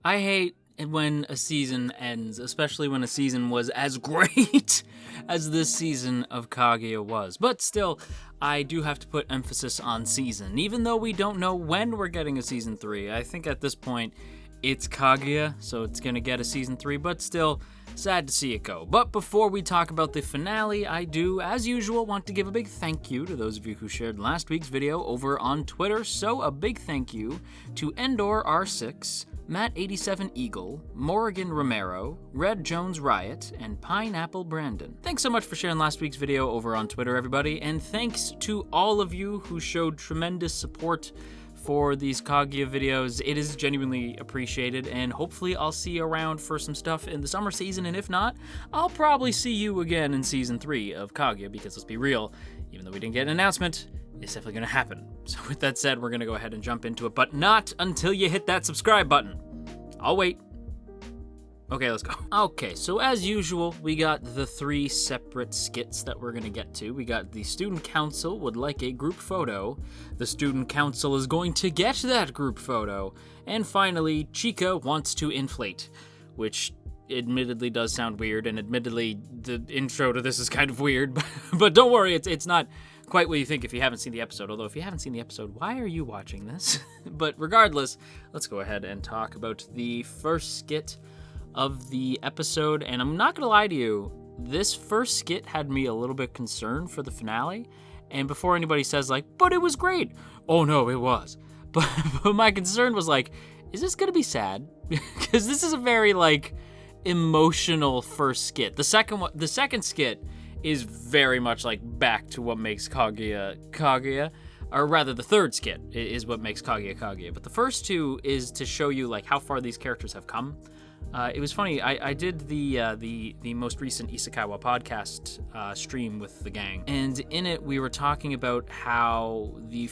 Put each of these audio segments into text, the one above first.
I hate when a season ends, especially when a season was as great as this season of Kaguya was. But still, I do have to put emphasis on season. Even though we don't know when we're getting a season 3, I think at this point it's Kaguya, so it's gonna get a season 3, but still, sad to see it go. But before we talk about the finale, I do, as usual, want to give a big thank you to those of you who shared last week's video over on Twitter. So a big thank you to Endor R6, Matt87 Eagle, Morrigan Romero, Red Jones Riot, and Pineapple Brandon. Thanks so much for sharing last week's video over on Twitter, everybody, and thanks to all of you who showed tremendous support for these Kaguya videos. It is genuinely appreciated, and hopefully I'll see you around for some stuff in the summer season, and if not, I'll probably see you again in Season 3 of Kaguya, because let's be real, even though we didn't get an announcement, it's definitely going to happen. So with that said, we're going to go ahead and jump into it, but not until you hit that subscribe button. I'll wait. Okay, let's go. Okay, so as usual, we got the 3 separate skits that we're gonna get to. We got the student council would like a group photo. The student council is going to get that group photo. And finally, Chika wants to inflate, which admittedly does sound weird, and admittedly the intro to this is kind of weird, but don't worry, it's not quite what you think if you haven't seen the episode. Although if you haven't seen the episode, why are you watching this? But regardless, let's go ahead and talk about the first skit of the episode, and I'm not gonna lie to you, this first skit had me a little bit concerned for the finale, and before anybody says like, but it was great, oh no, it was, but my concern was like, is this gonna be sad? Because this is a very like emotional first skit. The second skit is very much like back to what makes Kaguya, or rather the third skit is what makes Kaguya, but the first two is to show you like how far these characters have come. It was funny, I did the most recent Isekai podcast stream with the gang, and in it we were talking about how the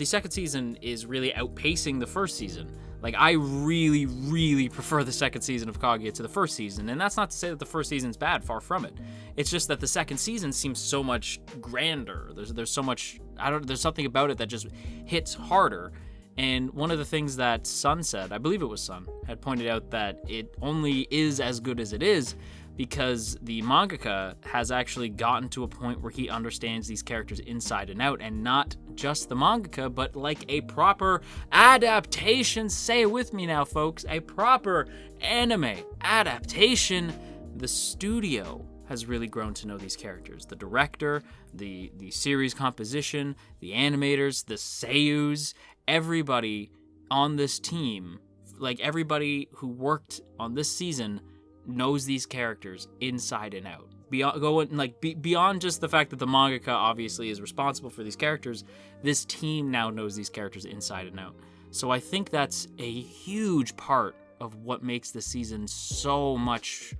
second season is really outpacing the first season. Like, I really, really prefer the second season of Kaguya to the first season, and that's not to say that the first season's bad, far from it. It's just that the second season seems so much grander. There's so much, there's something about it that just hits harder. And one of the things that Sun said, I believe it was Sun, had pointed out that it only is as good as it is because the mangaka has actually gotten to a point where he understands these characters inside and out, and not just the mangaka, but like a proper adaptation. Say it with me now, folks. A proper anime adaptation. The studio has really grown to know these characters. The director, the series composition, the animators, the seiyus, everybody on this team, like everybody who worked on this season, knows these characters inside and out. Beyond just the fact that the mangaka obviously is responsible for these characters, this team now knows these characters inside and out. So I think that's a huge part of what makes this season so much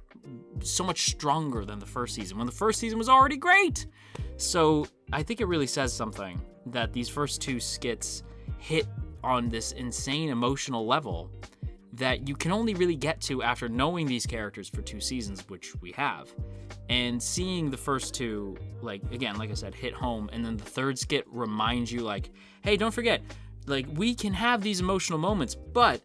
stronger than the first season, when the first season was already great. So I think it really says something that these first 2 skits hit on this insane emotional level that you can only really get to after knowing these characters for 2 seasons, which we have. And seeing the first 2, like, again, like I said, hit home, and then the third skit reminds you, like, hey, don't forget, like, we can have these emotional moments, but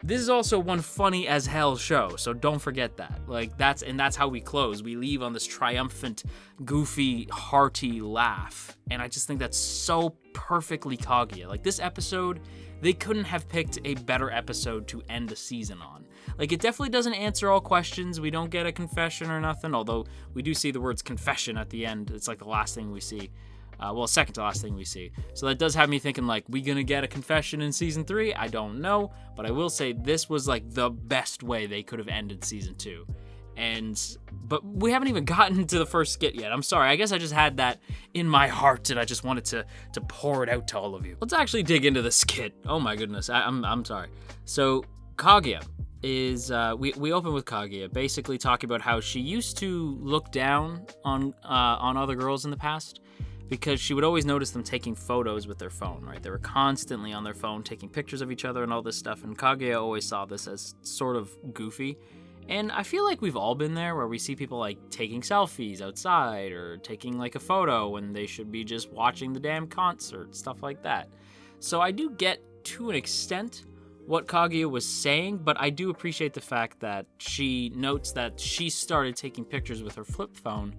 this is also one funny as hell show, so don't forget that. Like, that's how we close. We leave on this triumphant, goofy, hearty laugh. And I just think that's so perfectly Kaguya. Like, this episode, they couldn't have picked a better episode to end the season on. Like, it definitely doesn't answer all questions. We don't get a confession or nothing, although we do see the words confession at the end. It's like the last thing we see. Second to last thing we see. So that does have me thinking, like, we gonna get a confession in season 3? I don't know, but I will say this was like the best way they could have ended season 2. But we haven't even gotten to the first skit yet. I'm sorry, I guess I just had that in my heart and I just wanted to pour it out to all of you. Let's actually dig into the skit. Oh my goodness, I'm sorry. So Kaguya is, we open with Kaguya basically talking about how she used to look down on other girls in the past, because she would always notice them taking photos with their phone, right? They were constantly on their phone taking pictures of each other and all this stuff, and Kaguya always saw this as sort of goofy. And I feel like we've all been there, where we see people like taking selfies outside or taking like a photo when they should be just watching the damn concert, stuff like that. So I do get, to an extent, what Kaguya was saying, but I do appreciate the fact that she notes that she started taking pictures with her flip phone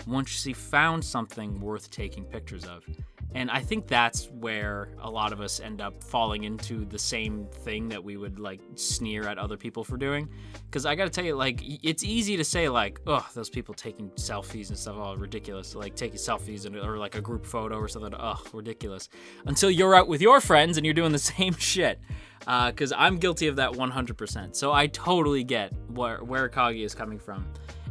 once she found something worth taking pictures of. And I think that's where a lot of us end up falling into the same thing that we would like sneer at other people for doing. Because I gotta tell you, like, it's easy to say like, oh, those people taking selfies and stuff, oh, ridiculous. Like taking selfies or like a group photo or something, oh, ridiculous. Until you're out with your friends and you're doing the same shit. Because I'm guilty of that 100%. So I totally get where Kaguya is coming from.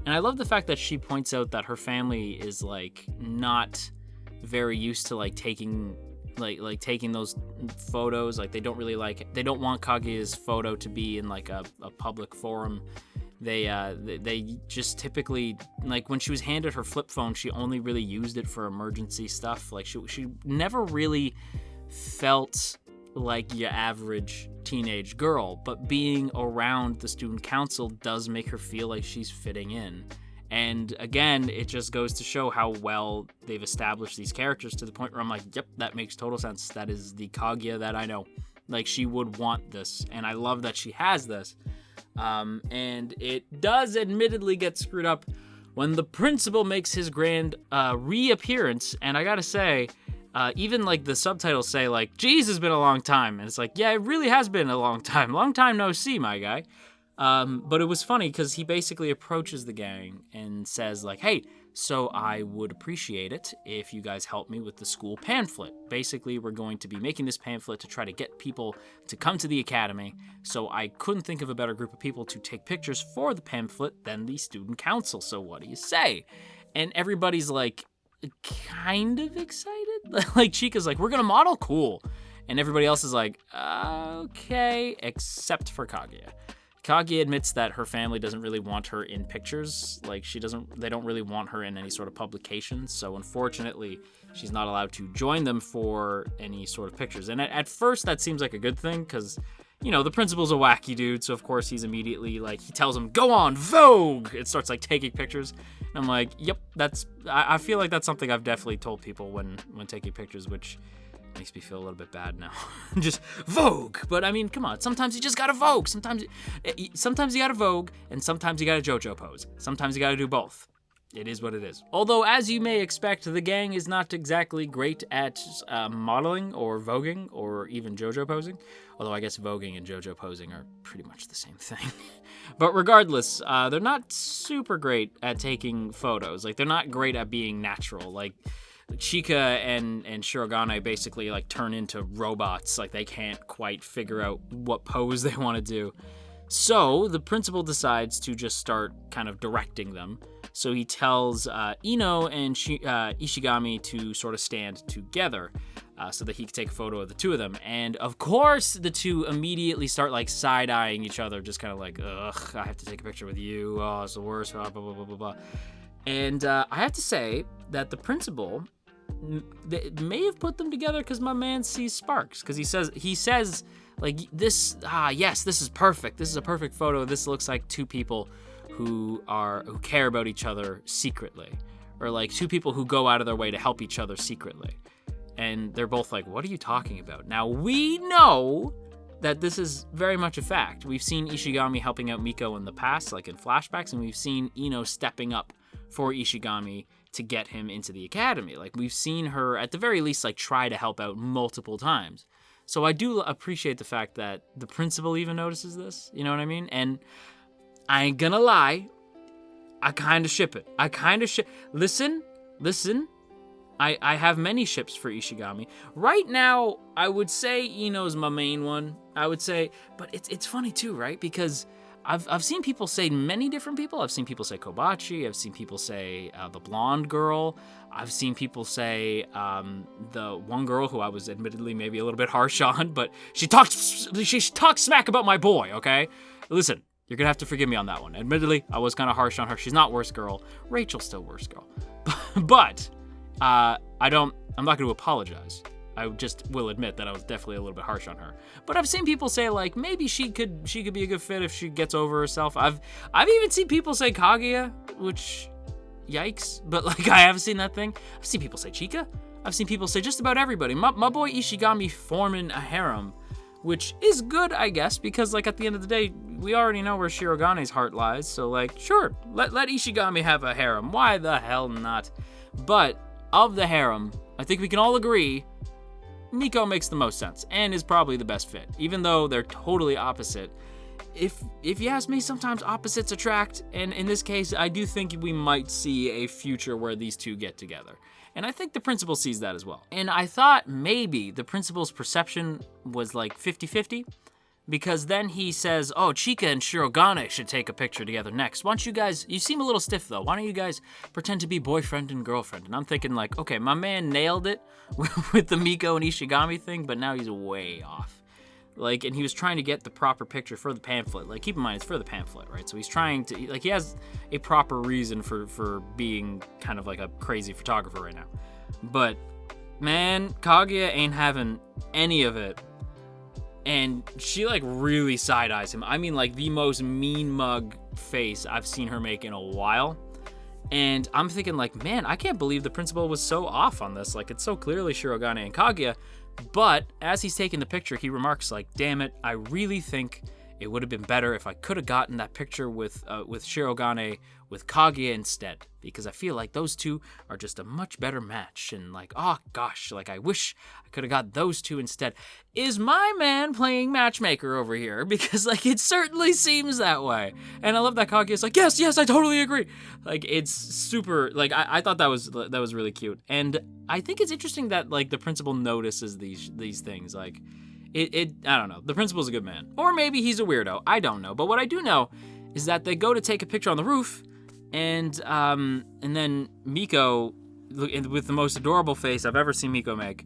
And I love the fact that she points out that her family is like not very used to like taking taking those photos. Like they don't want Kaguya's photo to be in like a public forum. They just typically, like when she was handed her flip phone, she only really used it for emergency stuff. Like she never really felt like your average teenage girl, but being around the student council does make her feel like she's fitting in. And again, it just goes to show how well they've established these characters to the point where I'm like, yep, that makes total sense. That is the Kaguya that I know. Like, she would want this, and I love that she has this. And it does admittedly get screwed up when the principal makes his grand reappearance. And I gotta say, even like the subtitles say like, geez, it's been a long time. And it's like, yeah, it really has been a long time. Long time no see, my guy. But it was funny because he basically approaches the gang and says like, hey, so I would appreciate it if you guys help me with the school pamphlet. Basically, we're going to be making this pamphlet to try to get people to come to the academy. So I couldn't think of a better group of people to take pictures for the pamphlet than the student council. So what do you say? And everybody's like kind of excited. Like Chica's like, we're going to model, cool. And everybody else is like, okay, except for Kaguya. Kaguya admits that her family doesn't really want her in pictures. Like they don't really want her in any sort of publications. So unfortunately, she's not allowed to join them for any sort of pictures. And at first that seems like a good thing because, you know, the principal's a wacky dude. So of course he's immediately like, he tells him, go on, Vogue. It starts like taking pictures. And I'm like, yep, I feel like that's something I've definitely told people when taking pictures, which makes me feel a little bit bad now. Just Vogue. But I mean, come on. Sometimes you just gotta Vogue. Sometimes you gotta Vogue, and sometimes you gotta JoJo pose. Sometimes you gotta do both. It is what it is. Although, as you may expect, the gang is not exactly great at modeling or voguing or even JoJo posing. Although I guess voguing and JoJo posing are pretty much the same thing. But regardless, they're not super great at taking photos. Like, they're not great at being natural. Like, Chika and Shirogane basically like turn into robots. Like they can't quite figure out what pose they want to do. So the principal decides to just start kind of directing them. So he tells Ino and Ishigami to sort of stand together so that he can take a photo of the two of them. And of course, the two immediately start like side-eyeing each other, just kind of like, ugh, I have to take a picture with you. Oh, it's the worst. Blah, blah, blah, blah, blah. And I have to say that the principal may have put them together because my man sees sparks. Because he says like this. Yes, this is perfect. This is a perfect photo. This looks like two people who care about each other secretly, or like two people who go out of their way to help each other secretly. And they're both like, "What are you talking about?" Now we know that this is very much a fact. We've seen Ishigami helping out Miko in the past, like in flashbacks, and we've seen Ino stepping up for Ishigami to get him into the academy. Like, we've seen her, at the very least, like, try to help out multiple times. So I do appreciate the fact that the principal even notices this, you know what I mean? And I ain't gonna lie, I kind of ship it. Listen, I have many ships for Ishigami. Right now, I would say Ino's my main one. I would say, but it's funny too, right? Because I've seen people say many different people. I've seen people say Kobachi. I've seen people say the blonde girl. I've seen people say the one girl who I was admittedly maybe a little bit harsh on, but she talks smack about my boy, okay? Listen, you're gonna have to forgive me on that one. Admittedly, I was kind of harsh on her. She's not worst girl. Rachel's still worst girl. But I'm not gonna apologize. I just will admit that I was definitely a little bit harsh on her. But I've seen people say like maybe she could be a good fit if she gets over herself. I've even seen people say Kaguya, which yikes. But like I have seen that thing. I've seen people say Chika. I've seen people say just about everybody. My boy Ishigami forming a harem which is good, I guess, because, like, at the end of the day, we already know where Shirogane's heart lies, so, like, sure, let Ishigami have a harem. Why the hell not? But of the harem, I think we can all agree Miko makes the most sense and is probably the best fit, even though they're totally opposite. If you ask me, sometimes opposites attract, and in this case, I do think we might see a future where these two get together. And I think the principal sees that as well. And I thought maybe the principal's perception was like 50-50, because then he says, oh, Chika and Shirogane should take a picture together next. Why don't you guys, you seem a little stiff though, why don't you guys pretend to be boyfriend and girlfriend? And I'm thinking like, okay, my man nailed it with the Miko and Ishigami thing, but now he's way off. Like, and he was trying to get the proper picture for the pamphlet. Like, keep in mind, it's for the pamphlet, right? So he's trying to, like, he has a proper reason for being kind of like a crazy photographer right now. But, man, Kaguya ain't having any of it. And she, like, really side-eyes him. I mean, like, the most mean mug face I've seen her make in a while. And I'm thinking, like, man, I can't believe the principal was so off on this. Like, it's so clearly Shirogane and Kaguya. But as he's taking the picture, he remarks like, damn it, I really think it would have been better if I could have gotten that picture with Shirogane with Kaguya instead, because I feel like those two are just a much better match. And like, oh gosh, like I wish I could have got those two instead. Is my man playing matchmaker over here? Because like it certainly seems that way. And I love that Kaguya's like, yes, I totally agree. Like it's super, like I thought that was really cute. And I think it's interesting that like the principal notices these things. Like I don't know. The principal's a good man. Or maybe he's a weirdo. I don't know. But what I do know is that they go to take a picture on the roof, and then Miko, with the most adorable face I've ever seen Miko make,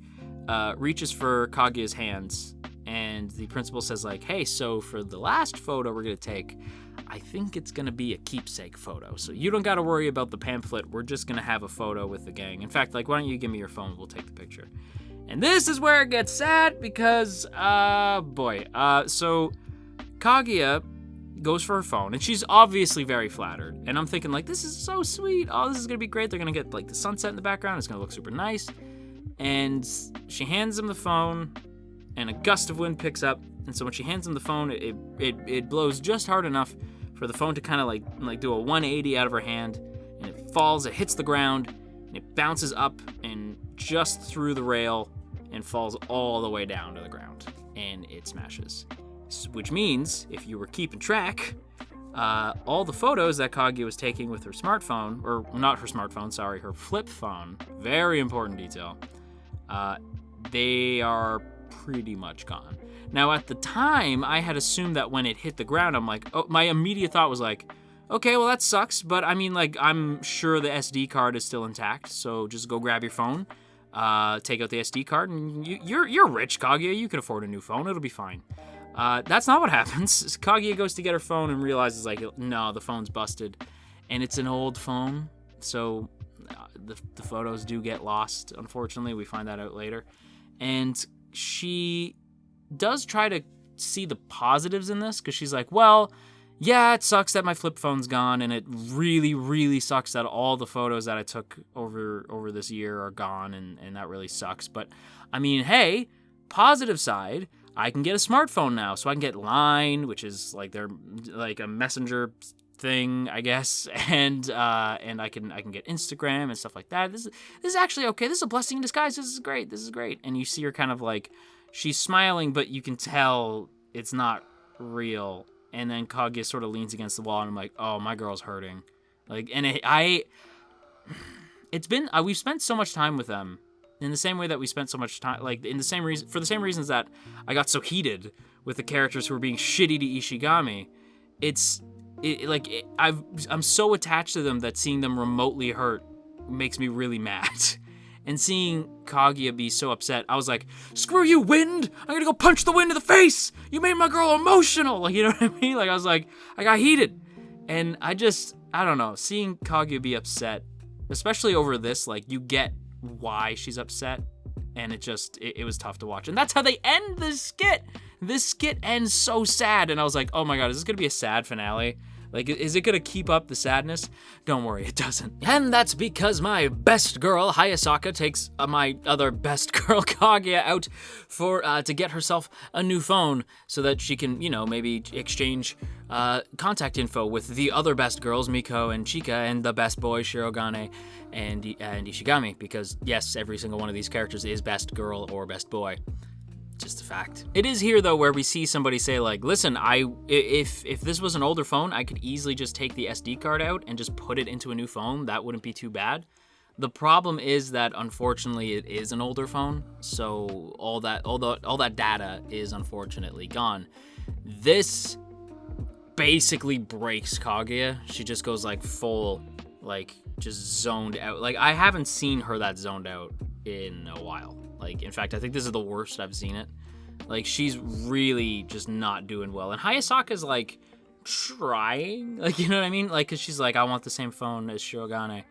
reaches for Kaguya's hands, and the principal says like, hey, so for the last photo we're gonna take, I think it's gonna be a keepsake photo. So you don't gotta worry about the pamphlet. We're just gonna have a photo with the gang. In fact, like, why don't you give me your phone? We'll take the picture. And this is where it gets sad because, so Kaguya goes for her phone, and she's obviously very flattered. And I'm thinking, like, this is so sweet. Oh, this is going to be great. They're going to get, like, the sunset in the background. It's going to look super nice. And she hands him the phone, and a gust of wind picks up. And so when she hands him the phone, it blows just hard enough for the phone to kind of, like do a 180 out of her hand. And it falls, it hits the ground, and it bounces up and just through the rail and falls all the way down to the ground, and it smashes. Which means, if you were keeping track, all the photos that Kaguya was taking with her smartphone, or not her smartphone, sorry, her flip phone, very important detail, they are pretty much gone. Now, at the time, I had assumed that when it hit the ground, I'm like, oh, my immediate thought was like, okay, well, that sucks, but I mean, like, I'm sure the SD card is still intact, so just go grab your phone. Take out the SD card, and you're rich, Kaguya. You can afford a new phone. It'll be fine. That's not what happens. Kaguya goes to get her phone and realizes, like, no, the phone's busted. And it's an old phone, so the photos do get lost, unfortunately. We find that out later. And she does try to see the positives in this, because she's like, well, yeah, it sucks that my flip phone's gone, and it really, really sucks that all the photos that I took over this year are gone, and that really sucks. But, I mean, hey, positive side, I can get a smartphone now, so I can get Line, which is like their like a messenger thing, I guess, and I can get Instagram and stuff like that. This is actually okay. This is a blessing in disguise. This is great. And you see her kind of like, she's smiling, but you can tell it's not real. And then Kaguya sort of leans against the wall, and I'm like, oh, my girl's hurting. Like, and we've spent so much time with them in the same way that we spent so much time, like, for the same reasons that I got so heated with the characters who were being shitty to Ishigami. I'm so attached to them that seeing them remotely hurt makes me really mad. And seeing Kaguya be so upset, I was like, screw you, wind! I'm gonna go punch the wind in the face! You made my girl emotional! Like, you know what I mean? Like, I was like, I got heated. And I don't know, seeing Kaguya be upset, especially over this, like, you get why she's upset, and it was tough to watch. And that's how they end this skit! This skit ends so sad, and I was like, oh my god, is this gonna be a sad finale? Like, is it gonna keep up the sadness? Don't worry, it doesn't. And that's because my best girl, Hayasaka, takes my other best girl, Kaguya, out for to get herself a new phone so that she can, maybe exchange contact info with the other best girls, Miko and Chika, and the best boy, Shirogane and Ishigami, because yes, every single one of these characters is best girl or best boy. Just a fact. It is here though where we see somebody say like, listen, if this was an older phone, I could easily just take the SD card out and just put it into a new phone. That wouldn't be too bad. The problem is that unfortunately it is an older phone, so all that data is unfortunately gone. This basically breaks Kaguya. She just goes like full, like just zoned out. Like I haven't seen her that zoned out in a while. Like, in fact, I think this is the worst I've seen it. Like, she's really just not doing well. And Hayasaka's, like, trying. Like, you know what I mean? Like, because she's like, I want the same phone as Shirogane.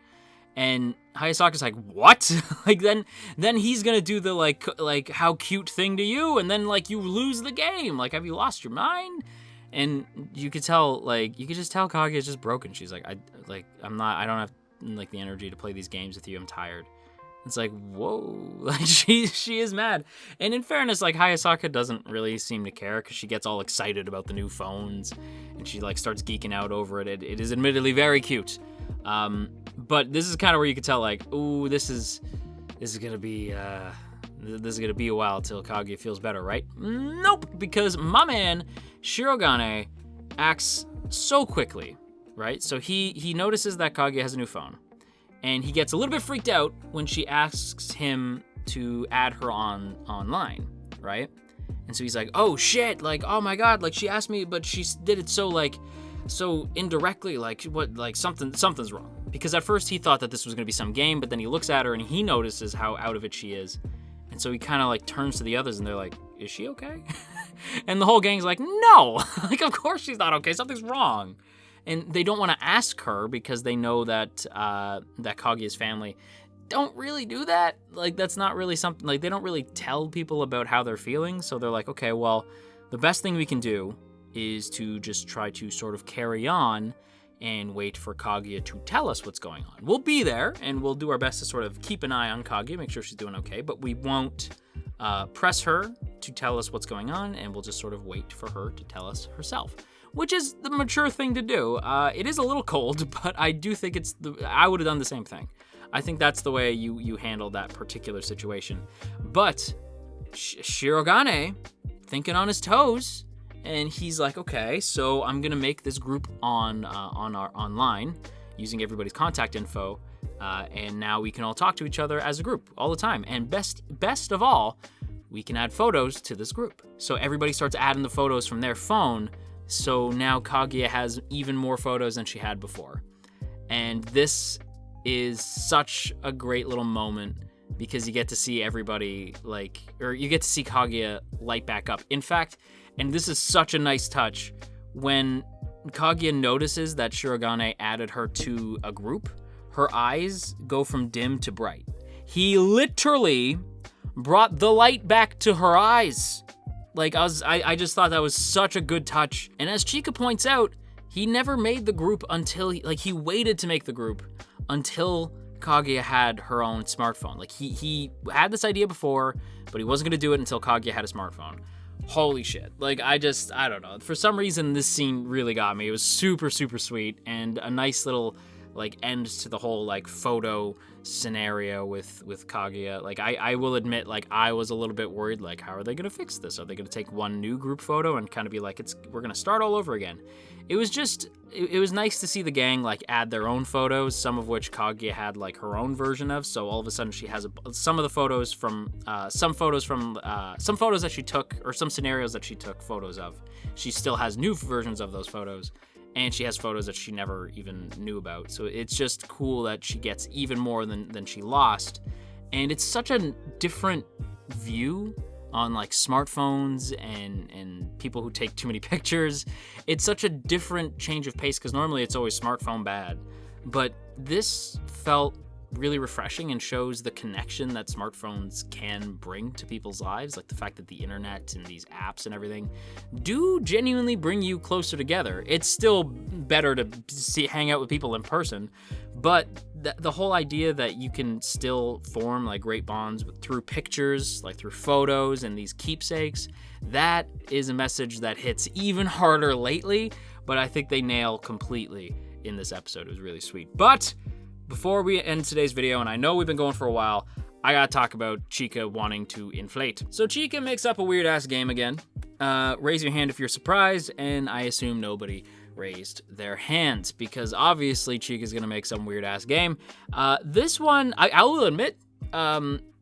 And Hayasaka's like, what? Like, then he's gonna do the, like, how cute thing to you, and then, like, you lose the game. Like, have you lost your mind? And you could tell, like, you could just tell Kaguya's just broken. She's like, I don't have, like, the energy to play these games with you. I'm tired. It's like, whoa, like she is mad. And in fairness, like Hayasaka doesn't really seem to care because she gets all excited about the new phones and she like starts geeking out over it. It is admittedly very cute. But this is kind of where you can tell like, ooh, this is gonna be a while till Kaguya feels better, right? Nope, because my man Shirogane acts so quickly, right? So he notices that Kaguya has a new phone. And he gets a little bit freaked out when she asks him to add her online, right? And so he's like, oh shit, like, oh my god, like she asked me, but she did it so indirectly, like what, like something's wrong. Because at first he thought that this was gonna be some game, but then he looks at her and he notices how out of it she is. And so he kind of like turns to the others and they're like, is she okay? And the whole gang's like, no, like of course she's not okay, something's wrong. And they don't want to ask her because they know that that Kaguya's family don't really do that. Like, that's not really something, like, they don't really tell people about how they're feeling. So they're like, okay, well, the best thing we can do is to just try to sort of carry on and wait for Kaguya to tell us what's going on. We'll be there, and we'll do our best to sort of keep an eye on Kaguya, make sure she's doing okay, but we won't press her to tell us what's going on, and we'll just sort of wait for her to tell us herself. Which is the mature thing to do. It is a little cold, but I do think I would have done the same thing. I think that's the way you handle that particular situation. But Shirogane, thinking on his toes, and he's like, okay, so I'm gonna make this group on our online using everybody's contact info, and now we can all talk to each other as a group all the time. And best of all, we can add photos to this group. So everybody starts adding the photos from their phone. So now Kaguya has even more photos than she had before. And this is such a great little moment because you get to see everybody you get to see Kaguya light back up. In fact, and this is such a nice touch, when Kaguya notices that Shirogane added her to a group, her eyes go from dim to bright. He literally brought the light back to her eyes. Like, I just thought that was such a good touch. And as Chika points out, he never made the group until, he waited to make the group until Kaguya had her own smartphone. Like, he had this idea before, but he wasn't gonna do it until Kaguya had a smartphone. Holy shit. Like, I don't know. For some reason, this scene really got me. It was super, super sweet, and a nice little, end to the whole, photo scenario with Kaguya. Like, I will admit, I was a little bit worried, how are they gonna fix this? Are they gonna take one new group photo and kind of be like, we're gonna start all over again? It was just, it was nice to see the gang, add their own photos, some of which Kaguya had, her own version of, so all of a sudden she has some of the photos from, some photos that she took, or some scenarios that she took photos of. She still has new versions of those photos, and she has photos that she never even knew about. So it's just cool that she gets even more than she lost. And it's such a different view on smartphones and people who take too many pictures. It's such a different change of pace because normally it's always smartphone bad. But this felt really refreshing and shows the connection that smartphones can bring to people's lives. The fact that the internet and these apps and everything do genuinely bring you closer together. It's still better to hang out with people in person. But the whole idea that you can still form like great bonds through pictures, like through photos and these keepsakes, that is a message that hits even harder lately, but I think they nail completely in this episode. It was really sweet. But before we end today's video, and I know we've been going for a while, I gotta talk about Chica wanting to inflate. So Chica makes up a weird-ass game again. Raise your hand if you're surprised, and I assume nobody raised their hands, because obviously Chica's gonna make some weird-ass game. This one, I will admit,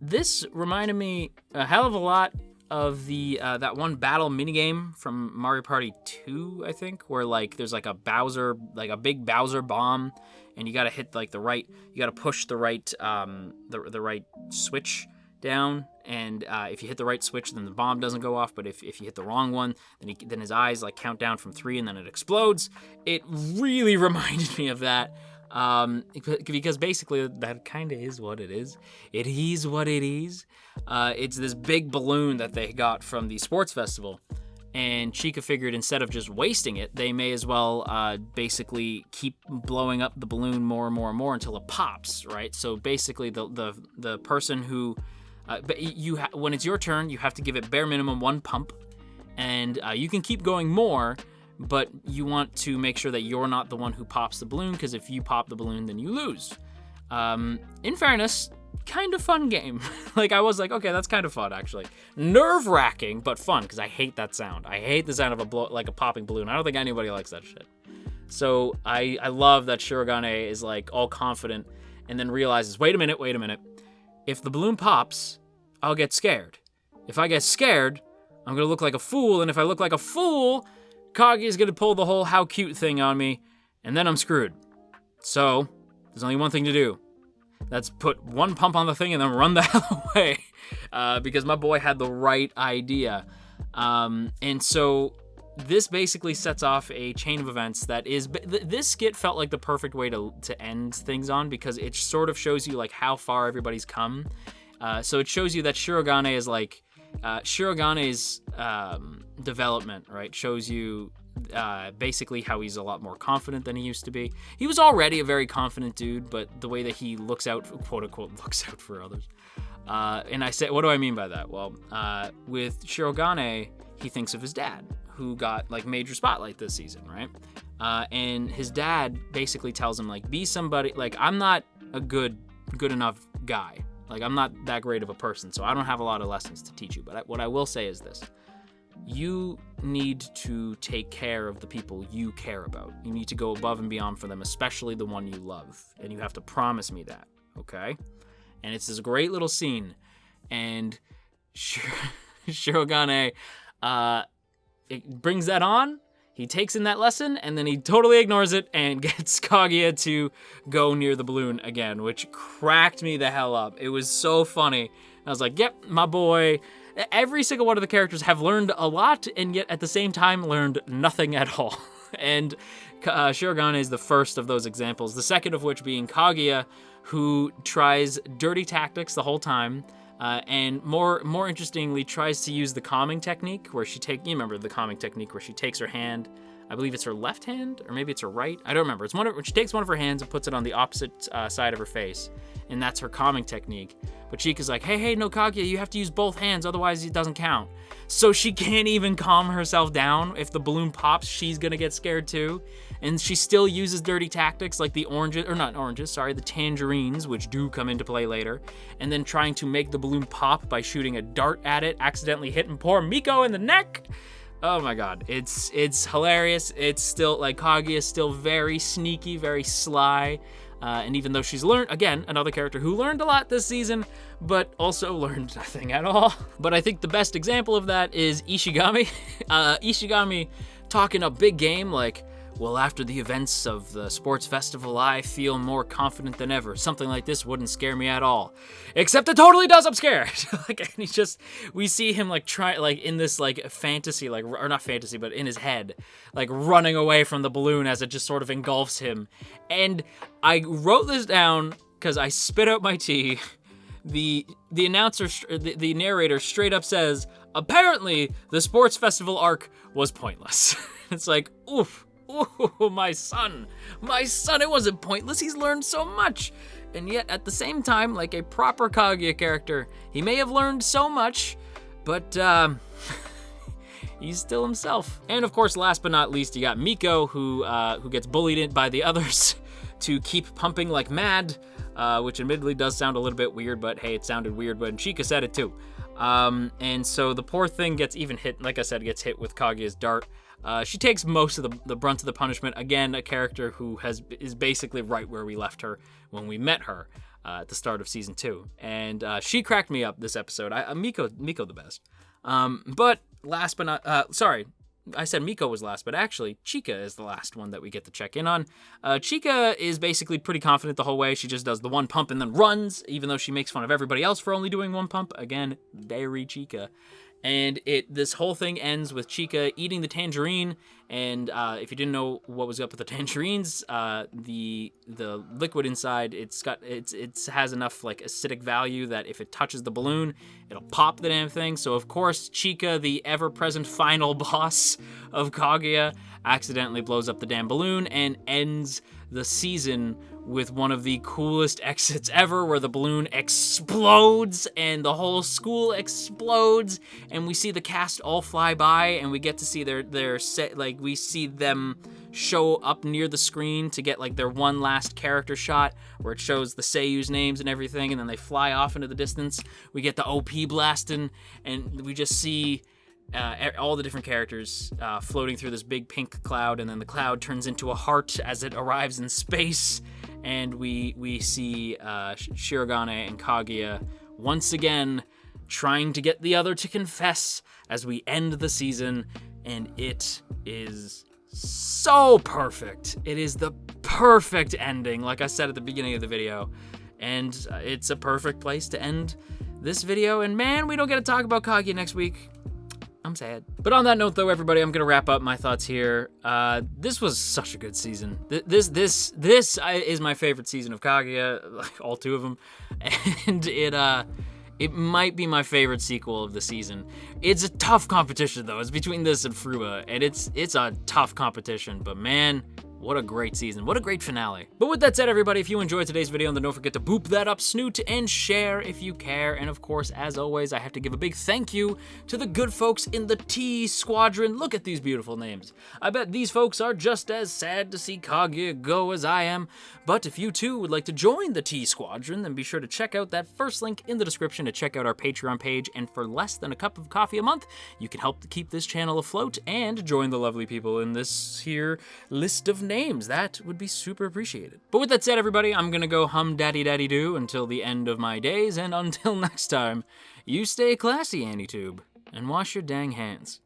this reminded me a hell of a lot of the that one battle minigame from Mario Party 2, I think, where like there's like a Bowser, like a big Bowser bomb, and you gotta hit like you gotta push the right the right switch down, and if you hit the right switch, then the bomb doesn't go off. But if you hit the wrong one, then his eyes like count down from 3, and then it explodes. It really reminded me of that. Because basically that kind of is what it is. It is what it is. It's this big balloon that they got from the sports festival, and Chica figured instead of just wasting it, they may as well basically keep blowing up the balloon more and more and more until it pops, right? So basically the person who when it's your turn, you have to give it bare minimum 1 pump, and you can keep going more, but you want to make sure that you're not the one who pops the balloon, because if you pop the balloon, then you lose. In fairness, kind of fun game. Like, I was like, okay, that's kind of fun, actually. Nerve-wracking, but fun, because I hate that sound. I hate the sound of a popping balloon. I don't think anybody likes that shit. So I love that Shirogane is like all confident and then realizes, wait a minute. If the balloon pops, I'll get scared. If I get scared, I'm gonna look like a fool, and if I look like a fool, Kaguya's gonna pull the whole how cute thing on me, and then I'm screwed. So, there's only one thing to do. That's put 1 pump on the thing and then run the hell away. Because my boy had the right idea. And so, this basically sets off a chain of events that is... This skit felt like the perfect way to end things on, because it sort of shows you like how far everybody's come. So it shows you that Shirogane is like... Shirogane's development, right, shows you basically how he's a lot more confident than he used to be. He was already a very confident dude, but the way that he looks out, quote unquote, looks out for others. And I say, what do I mean by that? Well, with Shirogane, he thinks of his dad, who got like major spotlight this season, right? And his dad basically tells him like, be somebody, like, I'm not a good enough guy. Like, I'm not that great of a person, so I don't have a lot of lessons to teach you. But what I will say is this. You need to take care of the people you care about. You need to go above and beyond for them, especially the one you love. And you have to promise me that, okay? And it's this great little scene. And Shirogane, it brings that on. He takes in that lesson, and then he totally ignores it and gets Kaguya to go near the balloon again, which cracked me the hell up. It was so funny. I was like, yep, my boy. Every single one of the characters have learned a lot, and yet at the same time learned nothing at all. And Shirogane is the first of those examples, the second of which being Kaguya, who tries dirty tactics the whole time. And more interestingly, tries to use the calming technique where you remember the calming technique where she takes her hand, I believe it's her left hand, or maybe it's her right, I don't remember. It's she takes one of her hands and puts it on the opposite side of her face, and that's her calming technique. But Chica's like, hey, no, Kaguya, you have to use both hands, otherwise it doesn't count. So she can't even calm herself down. If the balloon pops, she's gonna get scared too. And she still uses dirty tactics like the tangerines, which do come into play later. And then trying to make the balloon pop by shooting a dart at it, accidentally hitting poor Miko in the neck. Oh my god, it's hilarious. It's still, like, Kaguya is still very sneaky, very sly. And even though she's learned, again, another character who learned a lot this season, but also learned nothing at all. But I think the best example of that is Ishigami. Ishigami talking a big game like, well, after the events of the sports festival, I feel more confident than ever. Something like this wouldn't scare me at all. Except it totally does, I'm scared. Like, and we see him like in this like fantasy, like, or not fantasy, but in his head, like running away from the balloon as it just sort of engulfs him. And I wrote this down because I spit out my tea. The announcer, the narrator straight up says, apparently the sports festival arc was pointless. It's like, oof. oh, my son, it wasn't pointless. He's learned so much. And yet, at the same time, like a proper Kaguya character, he may have learned so much, but, he's still himself. And of course, last but not least, you got Miko, who gets bullied by the others to keep pumping like mad, which admittedly does sound a little bit weird, but hey, it sounded weird when Chika said it too. And so the poor thing gets even hit, like I said, gets hit with Kaguya's dart. She takes most of the brunt of the punishment. Again, a character who is basically right where we left her when we met her at the start of season 2. And she cracked me up this episode. Miko the best. But last but not, sorry, I said Miko was last, but actually Chika is the last one that we get to check in on. Chika is basically pretty confident the whole way. She just does the one pump and then runs, even though she makes fun of everybody else for only doing one pump. Again, very Chika. And this whole thing ends with Chika eating the tangerine. And if you didn't know what was up with the tangerines, the liquid inside, it has enough like acidic value that if it touches the balloon, it'll pop the damn thing. So of course, Chika, the ever-present final boss of Kaguya, accidentally blows up the damn balloon and ends the season with one of the coolest exits ever, where the balloon explodes and the whole school explodes, and we see the cast all fly by, and we get to see their set, like we see them show up near the screen to get like their one last character shot where it shows the seiyu's names and everything, and then they fly off into the distance. We get the OP blasting, and we just see all the different characters floating through this big pink cloud, and then the cloud turns into a heart as it arrives in space, and we see Shirogane and Kaguya once again trying to get the other to confess as we end the season, and it is so perfect. It is the perfect ending, like I said at the beginning of the video, and it's a perfect place to end this video, and man, we don't get to talk about Kaguya next week. I'm sad. But on that note, though, everybody, I'm gonna wrap up my thoughts here. This was such a good season. This is my favorite season of Kaguya, like all 2 of them, and it might be my favorite sequel of the season. It's a tough competition, though. It's between this and Fruba, and it's a tough competition. But man, what a great season. What a great finale. But with that said, everybody, if you enjoyed today's video, then don't forget to boop that up, snoot, and share if you care. And of course, as always, I have to give a big thank you to the good folks in the T Squadron. Look at these beautiful names. I bet these folks are just as sad to see Kaguya go as I am. But if you too would like to join the T Squadron, then be sure to check out that first link in the description to check out our Patreon page. And for less than a cup of coffee a month, you can help to keep this channel afloat and join the lovely people in this here list of names. That would be super appreciated. But with that said, everybody, I'm gonna go hum daddy daddy do until the end of my days, and until next time, you stay classy, AniTube, and wash your dang hands.